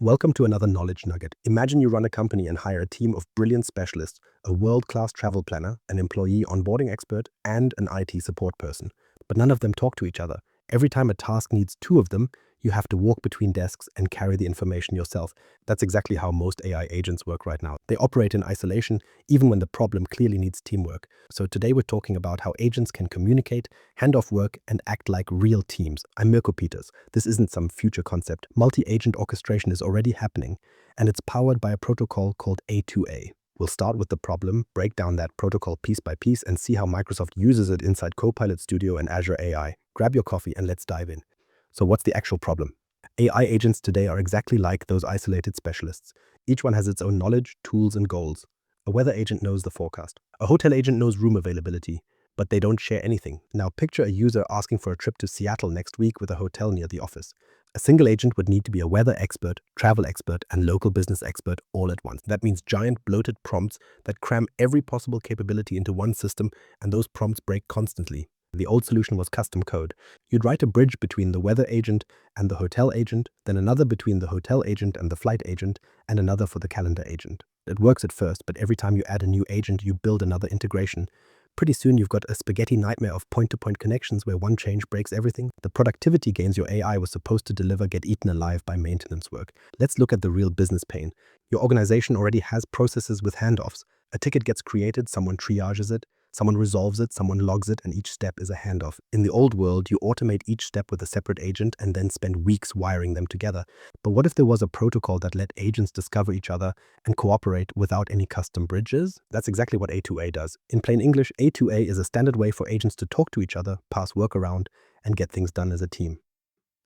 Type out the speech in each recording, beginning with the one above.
Welcome to another knowledge nugget. Imagine you run a company and hire a team of brilliant specialists, a world-class travel planner, an employee onboarding expert, and an IT support person. But none of them talk to each other. Every time a task needs two of them, you have to walk between desks and carry the information yourself. That's exactly how most AI agents work right now. They operate in isolation, even when the problem clearly needs teamwork. So today we're talking about how agents can communicate, hand off work, and act like real teams. I'm Mirko Peters. This isn't some future concept. Multi-agent orchestration is already happening, and it's powered by a protocol called A2A. We'll start with the problem, break down that protocol piece by piece, and see how Microsoft uses it inside Copilot Studio and Azure AI. Grab your coffee and let's dive in. So what's the actual problem? AI agents today are exactly like those isolated specialists. Each one has its own knowledge, tools, and goals. A weather agent knows the forecast. A hotel agent knows room availability, but they don't share anything. Now picture a user asking for a trip to Seattle next week with a hotel near the office. A single agent would need to be a weather expert, travel expert, and local business expert all at once. That means giant bloated prompts that cram every possible capability into one system, and those prompts break constantly. The old solution was custom code. You'd write a bridge between the weather agent and the hotel agent, then another between the hotel agent and the flight agent, and another for the calendar agent. It works at first, but every time you add a new agent, you build another integration. Pretty soon you've got a spaghetti nightmare of point-to-point connections where one change breaks everything. The productivity gains your AI was supposed to deliver get eaten alive by maintenance work. Let's look at the real business pain. Your organization already has processes with handoffs. A ticket gets created, someone triages it, someone resolves it, someone logs it, and each step is a handoff. In the old world, you automate each step with a separate agent and then spend weeks wiring them together. But what if there was a protocol that let agents discover each other and cooperate without any custom bridges? That's exactly what A2A does. In plain English, A2A is a standard way for agents to talk to each other, pass work around, and get things done as a team.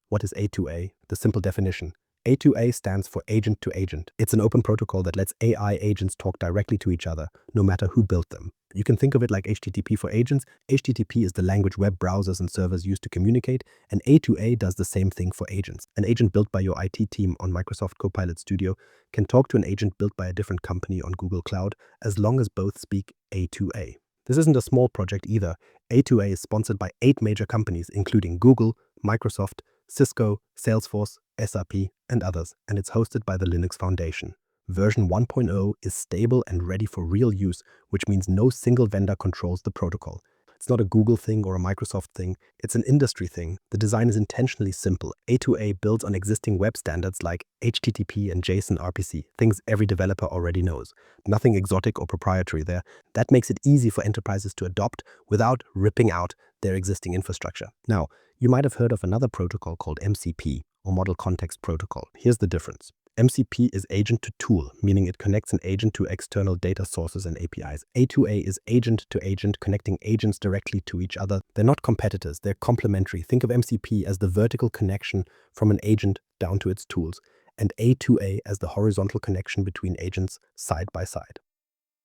What is A2A? The simple definition. A2A stands for agent to agent. It's an open protocol that lets AI agents talk directly to each other, no matter who built them. You can think of it like HTTP for agents. HTTP is the language web browsers and servers use to communicate, and A2A does the same thing for agents. An agent built by your IT team on Microsoft Copilot Studio can talk to an agent built by a different company on Google Cloud, as long as both speak A2A. This isn't a small project either. A2A is sponsored by 8 major companies, including Google, Microsoft, Cisco, Salesforce, SAP, and others, and it's hosted by the Linux Foundation. Version 1.0 is stable and ready for real use, which means no single vendor controls the protocol. It's not a Google thing or a Microsoft thing, it's an industry thing. The design is intentionally simple. A2A builds on existing web standards like HTTP and JSON RPC, things every developer already knows. Nothing exotic or proprietary there. That makes it easy for enterprises to adopt without ripping out their existing infrastructure. Now, you might have heard of another protocol called MCP, or Model Context Protocol. Here's the difference. MCP is agent to tool, meaning it connects an agent to external data sources and APIs. A2A is agent to agent, connecting agents directly to each other. They're not competitors, they're complementary. Think of MCP as the vertical connection from an agent down to its tools, and A2A as the horizontal connection between agents side by side.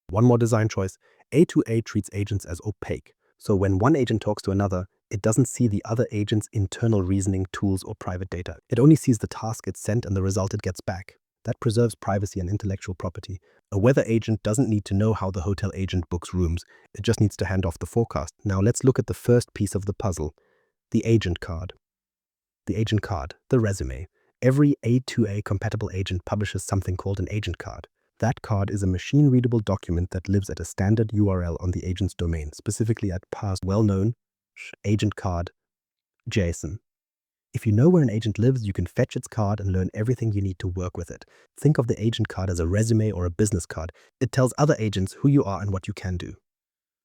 One more design choice. A2A treats agents as opaque. So when one agent talks to another, it doesn't see the other agent's internal reasoning, tools, or private data. It only sees the task it sent and the result it gets back. That preserves privacy and intellectual property. A weather agent doesn't need to know how the hotel agent books rooms. It just needs to hand off the forecast. Now let's look at the first piece of the puzzle, the agent card. The agent card, the resume. Every A2A compatible agent publishes something called an agent card. That card is a machine-readable document that lives at a standard URL on the agent's domain, specifically at parse well-known agent card JSON. If you know where an agent lives, you can fetch its card and learn everything you need to work with it. Think of the agent card as a resume or a business card. It tells other agents who you are and what you can do.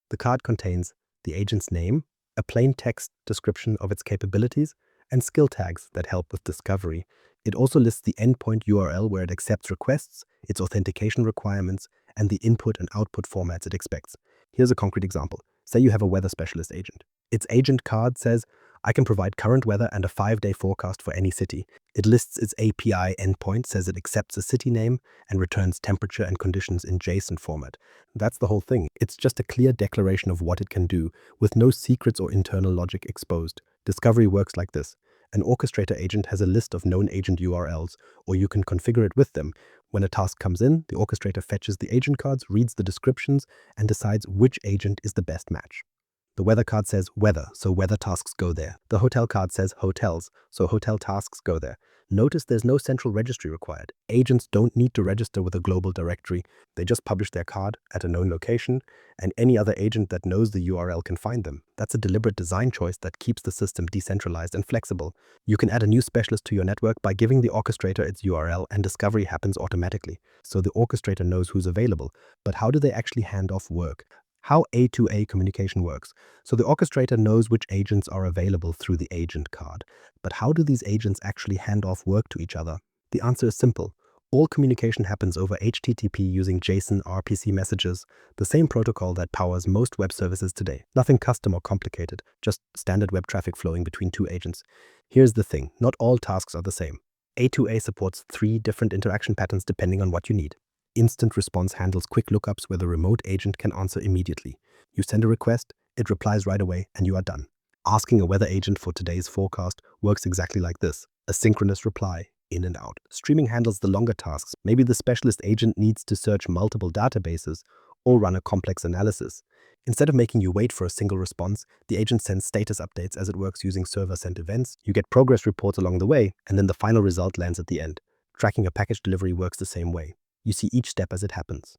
The card contains the agent's name, a plain text description of its capabilities, and skill tags that help with discovery. It also lists the endpoint URL where it accepts requests, its authentication requirements, and the input and output formats it expects. Here's a concrete example. Say you have a weather specialist agent. Its agent card says, I can provide current weather and a 5-day forecast for any city. It lists its API endpoint, says it accepts a city name, and returns temperature and conditions in JSON format. That's the whole thing. It's just a clear declaration of what it can do, with no secrets or internal logic exposed. Discovery works like this. An orchestrator agent has a list of known agent URLs, or you can configure it with them. When a task comes in, the orchestrator fetches the agent cards, reads the descriptions, and decides which agent is the best match. The weather card says weather, so weather tasks go there. The hotel card says hotels, so hotel tasks go there. Notice there's no central registry required. Agents don't need to register with a global directory. They just publish their card at a known location, and any other agent that knows the URL can find them. That's a deliberate design choice that keeps the system decentralized and flexible. You can add a new specialist to your network by giving the orchestrator its URL, and discovery happens automatically. So the orchestrator knows who's available. But how do they actually hand off work? How A2A communication works. So the orchestrator knows which agents are available through the agent card. But how do these agents actually hand off work to each other? The answer is simple. All communication happens over HTTP using JSON RPC messages, the same protocol that powers most web services today. Nothing custom or complicated, just standard web traffic flowing between two agents. Here's the thing, not all tasks are the same. A2A supports 3 different interaction patterns depending on what you need. Instant response handles quick lookups where the remote agent can answer immediately. You send a request, it replies right away, and you are done. Asking a weather agent for today's forecast works exactly like this. A synchronous reply, in and out. Streaming handles the longer tasks. Maybe the specialist agent needs to search multiple databases or run a complex analysis. Instead of making you wait for a single response, the agent sends status updates as it works using server-sent events. You get progress reports along the way, and then the final result lands at the end. Tracking a package delivery works the same way. You see each step as it happens.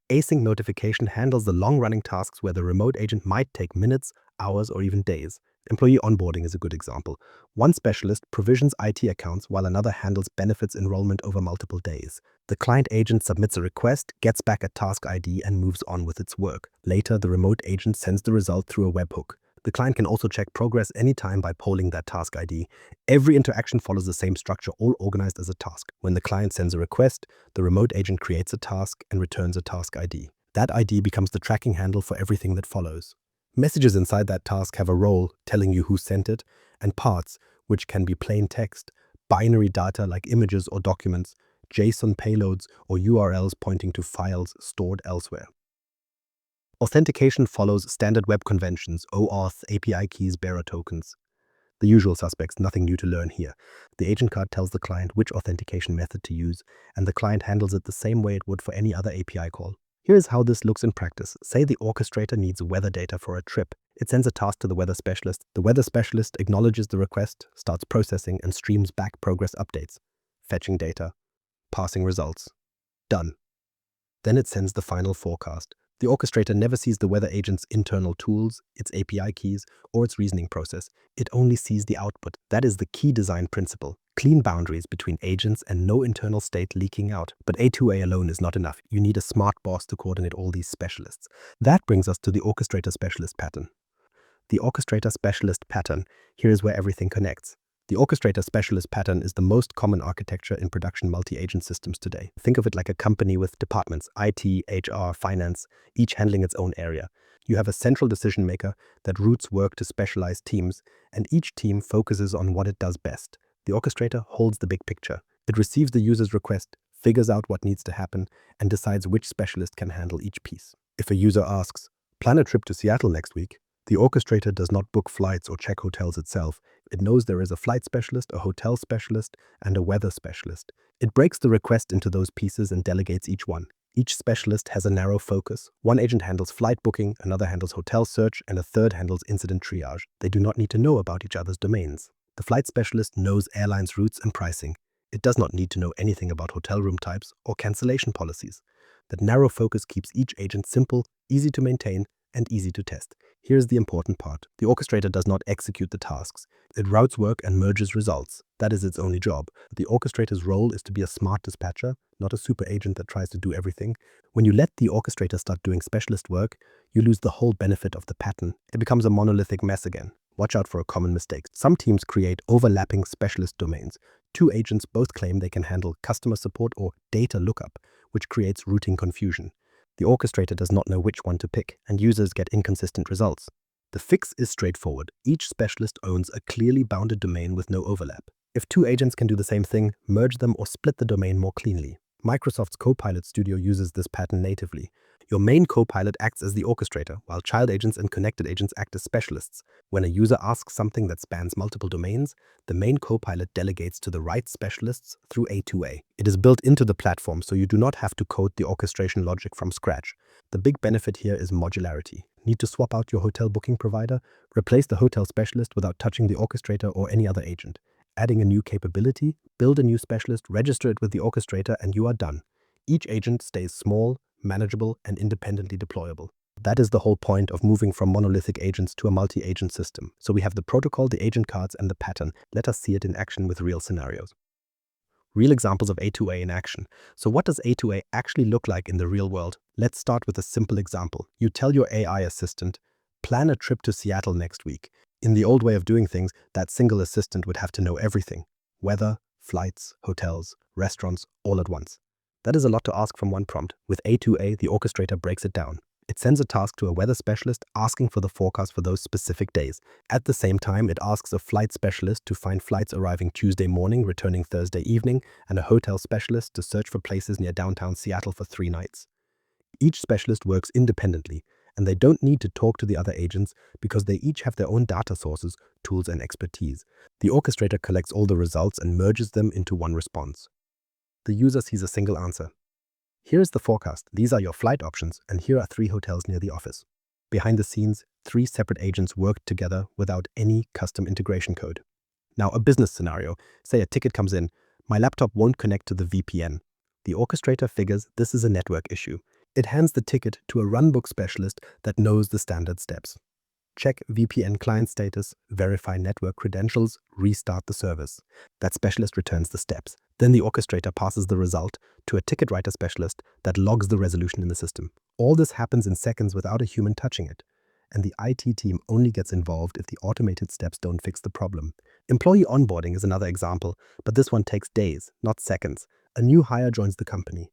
Async notification handles the long-running tasks where the remote agent might take minutes, hours, or even days. Employee onboarding is a good example. One specialist provisions IT accounts while another handles benefits enrollment over multiple days. The client agent submits a request, gets back a task ID, and moves on with its work. Later, the remote agent sends the result through a webhook. The client can also check progress anytime by polling that task ID. Every interaction follows the same structure, all organized as a task. When the client sends a request, the remote agent creates a task and returns a task ID. That ID becomes the tracking handle for everything that follows. Messages inside that task have a role telling you who sent it, and parts, which can be plain text, binary data like images or documents, JSON payloads, or URLs pointing to files stored elsewhere. Authentication follows standard web conventions, OAuth, API keys, bearer tokens. The usual suspects, nothing new to learn here. The agent card tells the client which authentication method to use, and the client handles it the same way it would for any other API call. Here's how this looks in practice. Say the orchestrator needs weather data for a trip. It sends a task to the weather specialist. The weather specialist acknowledges the request, starts processing, and streams back progress updates. Fetching data, parsing results. Done. Then it sends the final forecast. The orchestrator never sees the weather agent's internal tools, its API keys, or its reasoning process. It only sees the output. That is the key design principle. Clean boundaries between agents and no internal state leaking out. But A2A alone is not enough. You need a smart boss to coordinate all these specialists. That brings us to the orchestrator specialist pattern. The orchestrator specialist pattern, here is where everything connects. The orchestrator specialist pattern is the most common architecture in production multi-agent systems today. Think of it like a company with departments, IT, HR, finance, each handling its own area. You have a central decision maker that routes work to specialized teams, and each team focuses on what it does best. The orchestrator holds the big picture. It receives the user's request, figures out what needs to happen, and decides which specialist can handle each piece. If a user asks, "Plan a trip to Seattle next week," the orchestrator does not book flights or check hotels itself. It knows there is a flight specialist, a hotel specialist, and a weather specialist. It breaks the request into those pieces and delegates each one. Each specialist has a narrow focus. One agent handles flight booking, another handles hotel search, and a third handles incident triage. They do not need to know about each other's domains. The flight specialist knows airlines' routes and pricing. It does not need to know anything about hotel room types or cancellation policies. That narrow focus keeps each agent simple, easy to maintain, and easy to test. Here's the important part. The orchestrator does not execute the tasks. It routes work and merges results. That is its only job. The orchestrator's role is to be a smart dispatcher, not a super agent that tries to do everything. When you let the orchestrator start doing specialist work, you lose the whole benefit of the pattern. It becomes a monolithic mess again. Watch out for a common mistake. Some teams create overlapping specialist domains. Two agents both claim they can handle customer support or data lookup, which creates routing confusion. The orchestrator does not know which one to pick, and users get inconsistent results. The fix is straightforward. Each specialist owns a clearly bounded domain with no overlap. If two agents can do the same thing, merge them or split the domain more cleanly. Microsoft's Copilot Studio uses this pattern natively. Your main Copilot acts as the orchestrator, while child agents and connected agents act as specialists. When a user asks something that spans multiple domains, the main Copilot delegates to the right specialists through A2A. It is built into the platform, so you do not have to code the orchestration logic from scratch. The big benefit here is modularity. Need to swap out your hotel booking provider? Replace the hotel specialist without touching the orchestrator or any other agent. Adding a new capability, build a new specialist, register it with the orchestrator, and you are done. Each agent stays small, manageable, and independently deployable. That is the whole point of moving from monolithic agents to a multi-agent system. So we have the protocol, the agent cards, and the pattern. Let us see it in action with real scenarios. Real examples of A2A in action. So what does A2A actually look like in the real world? Let's start with a simple example. You tell your AI assistant, plan a trip to Seattle next week. In the old way of doing things, that single assistant would have to know everything. Weather, flights, hotels, restaurants, all at once. That is a lot to ask from one prompt. With A2A, the orchestrator breaks it down. It sends a task to a weather specialist asking for the forecast for those specific days. At the same time, it asks a flight specialist to find flights arriving Tuesday morning, returning Thursday evening, and a hotel specialist to search for places near downtown Seattle for 3 nights. Each specialist works independently, and they don't need to talk to the other agents because they each have their own data sources, tools, and expertise. The orchestrator collects all the results and merges them into one response. The user sees a single answer. Here is the forecast. These are your flight options, and here are 3 hotels near the office. Behind the scenes, 3 separate agents work together without any custom integration code. Now, a business scenario. Say a ticket comes in. My laptop won't connect to the VPN. The orchestrator figures this is a network issue. It hands the ticket to a runbook specialist that knows the standard steps. Check VPN client status, verify network credentials, restart the service. That specialist returns the steps. Then the orchestrator passes the result to a ticket writer specialist that logs the resolution in the system. All this happens in seconds without a human touching it. And the IT team only gets involved if the automated steps don't fix the problem. Employee onboarding is another example, but this one takes days, not seconds. A new hire joins the company.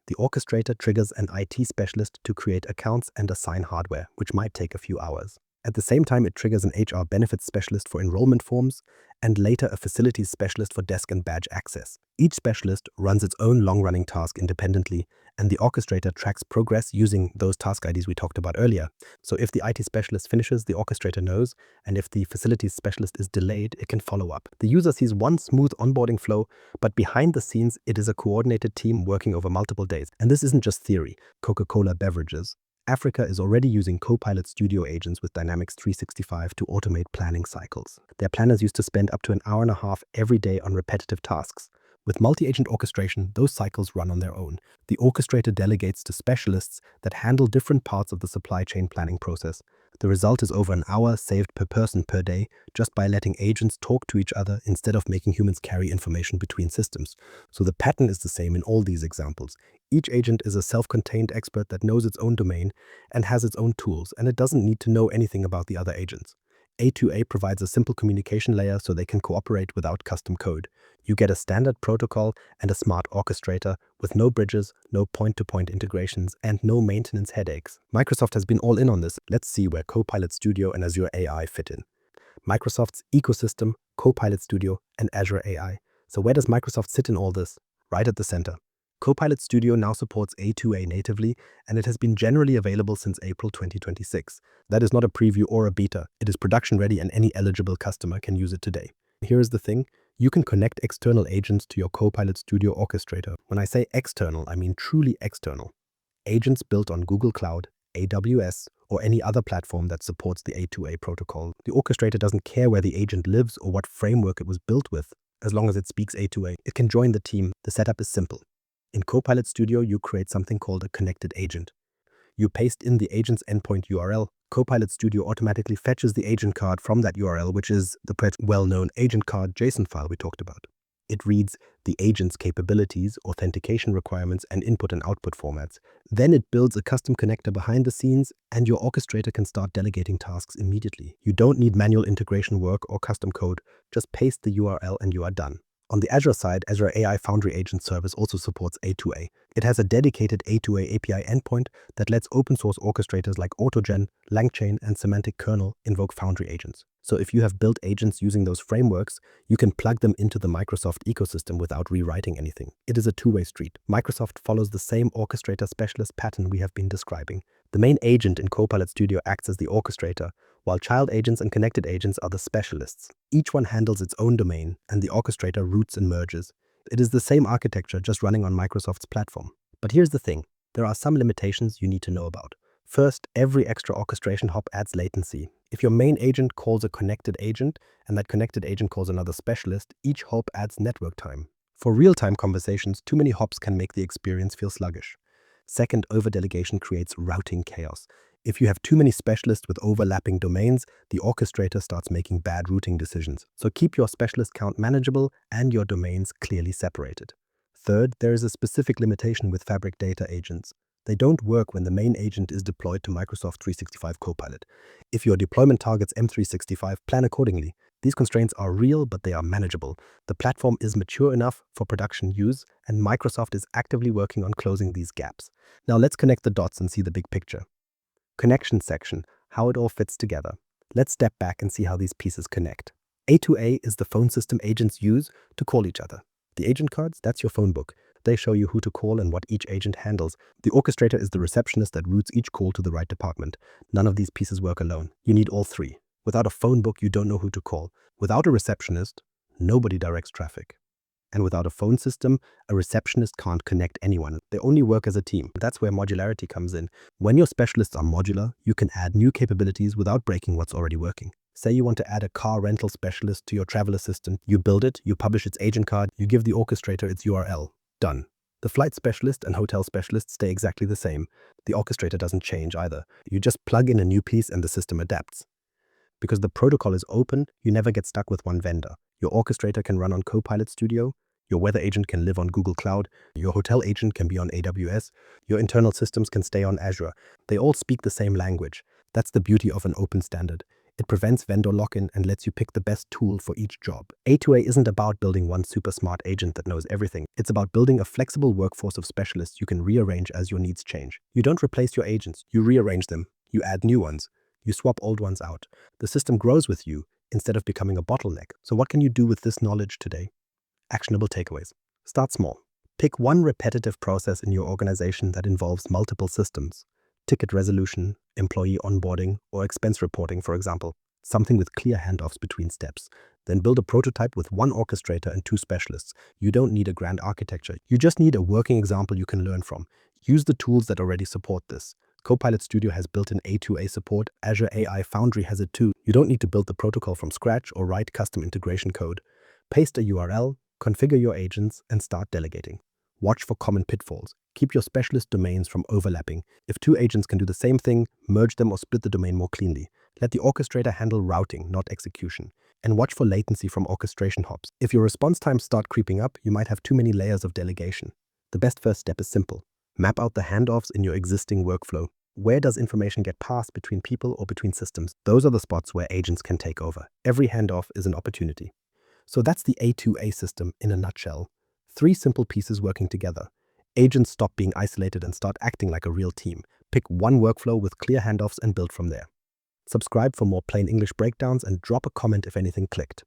The orchestrator triggers an IT specialist to create accounts and assign hardware, which might take a few hours. At the same time, it triggers an HR benefits specialist for enrollment forms, and later a facilities specialist for desk and badge access. Each specialist runs its own long-running task independently, and the orchestrator tracks progress using those task IDs we talked about earlier. So if the IT specialist finishes, the orchestrator knows, and if the facilities specialist is delayed, it can follow up. The user sees one smooth onboarding flow, but behind the scenes, it is a coordinated team working over multiple days. And this isn't just theory. Coca-Cola Beverages, Africa is already using Copilot Studio agents with Dynamics 365 to automate planning cycles. Their planners used to spend up to an hour and a half every day on repetitive tasks. With multi-agent orchestration, those cycles run on their own. The orchestrator delegates to specialists that handle different parts of the supply chain planning process. The result is over an hour saved per person per day just by letting agents talk to each other instead of making humans carry information between systems. So the pattern is the same in all these examples. Each agent is a self-contained expert that knows its own domain and has its own tools, and it doesn't need to know anything about the other agents. A2A provides a simple communication layer so they can cooperate without custom code. You get a standard protocol and a smart orchestrator with no bridges, no point-to-point integrations, and no maintenance headaches. Microsoft has been all in on this. Let's see where Copilot Studio and Azure AI fit in. Microsoft's ecosystem, Copilot Studio, and Azure AI. So where does Microsoft sit in all this? Right at the center. Copilot Studio now supports A2A natively, and it has been generally available since April 2026. That is not a preview or a beta. It is production ready and any eligible customer can use it today. Here is the thing. You can connect external agents to your Copilot Studio orchestrator. When I say external, I mean truly external. Agents built on Google Cloud, AWS, or any other platform that supports the A2A protocol. The orchestrator doesn't care where the agent lives or what framework it was built with. As long as it speaks A2A, it can join the team. The setup is simple. In Copilot Studio, you create something called a connected agent. You paste in the agent's endpoint URL. Copilot Studio automatically fetches the agent card from that URL, which is the well-known agent card JSON file we talked about. It reads the agent's capabilities, authentication requirements, and input and output formats. Then it builds a custom connector behind the scenes, and your orchestrator can start delegating tasks immediately. You don't need manual integration work or custom code. Just paste the URL and you are done. On the Azure side, Azure AI Foundry Agent Service also supports A2A. It has a dedicated A2A API endpoint that lets open source orchestrators like AutoGen, LangChain, and Semantic Kernel invoke Foundry agents. So if you have built agents using those frameworks, you can plug them into the Microsoft ecosystem without rewriting anything. It is a two-way street. Microsoft follows the same orchestrator specialist pattern we have been describing. The main agent in Copilot Studio acts as the orchestrator, while child agents and connected agents are the specialists. Each one handles its own domain, and the orchestrator routes and merges. It is the same architecture, just running on Microsoft's platform. But here's the thing. There are some limitations you need to know about. First, every extra orchestration hop adds latency. If your main agent calls a connected agent and that connected agent calls another specialist, each hop adds network time. For real-time conversations, too many hops can make the experience feel sluggish. Second, overdelegation creates routing chaos. If you have too many specialists with overlapping domains, the orchestrator starts making bad routing decisions. So keep your specialist count manageable and your domains clearly separated. Third, there is a specific limitation with Fabric data agents. They don't work when the main agent is deployed to Microsoft 365 Copilot. If your deployment targets M365, plan accordingly. These constraints are real, but they are manageable. The platform is mature enough for production use, and Microsoft is actively working on closing these gaps. Now let's connect the dots and see the big picture. Connection section, how it all fits together. Let's step back and see how these pieces connect. A2A is the phone system agents use to call each other. The agent cards, that's your phone book. They show you who to call and what each agent handles. The orchestrator is the receptionist that routes each call to the right department. None of these pieces work alone. You need all three. Without a phone book, you don't know who to call. Without a receptionist, nobody directs traffic. And without a phone system, a receptionist can't connect anyone. They only work as a team. That's where modularity comes in. When your specialists are modular, you can add new capabilities without breaking what's already working. Say you want to add a car rental specialist to your travel assistant. You build it, you publish its agent card, you give the orchestrator its URL. Done. The flight specialist and hotel specialist stay exactly the same. The orchestrator doesn't change either. You just plug in a new piece and the system adapts. Because the protocol is open, you never get stuck with one vendor. Your orchestrator can run on Copilot Studio, your weather agent can live on Google Cloud, your hotel agent can be on AWS, your internal systems can stay on Azure. They all speak the same language. That's the beauty of an open standard. It prevents vendor lock-in and lets you pick the best tool for each job. A2A isn't about building one super smart agent that knows everything. It's about building a flexible workforce of specialists you can rearrange as your needs change. You don't replace your agents, you rearrange them. You add new ones. You swap old ones out. The system grows with you instead of becoming a bottleneck. So what can you do with this knowledge today? Actionable takeaways. Start small. Pick one repetitive process in your organization that involves multiple systems. Ticket resolution, employee onboarding, or expense reporting, for example. Something with clear handoffs between steps. Then build a prototype with one orchestrator and two specialists. You don't need a grand architecture. You just need a working example you can learn from. Use the tools that already support this. Copilot Studio has built-in A2A support. Azure AI Foundry has it too. You don't need to build the protocol from scratch or write custom integration code. Paste a URL, configure your agents, and start delegating. Watch for common pitfalls. Keep your specialist domains from overlapping. If two agents can do the same thing, merge them or split the domain more cleanly. Let the orchestrator handle routing, not execution. And watch for latency from orchestration hops. If your response times start creeping up, you might have too many layers of delegation. The best first step is simple. Map out the handoffs in your existing workflow. Where does information get passed between people or between systems? Those are the spots where agents can take over. Every handoff is an opportunity. So that's the A2A system in a nutshell. Three simple pieces working together. Agents stop being isolated and start acting like a real team. Pick one workflow with clear handoffs and build from there. Subscribe for more plain English breakdowns and drop a comment if anything clicked.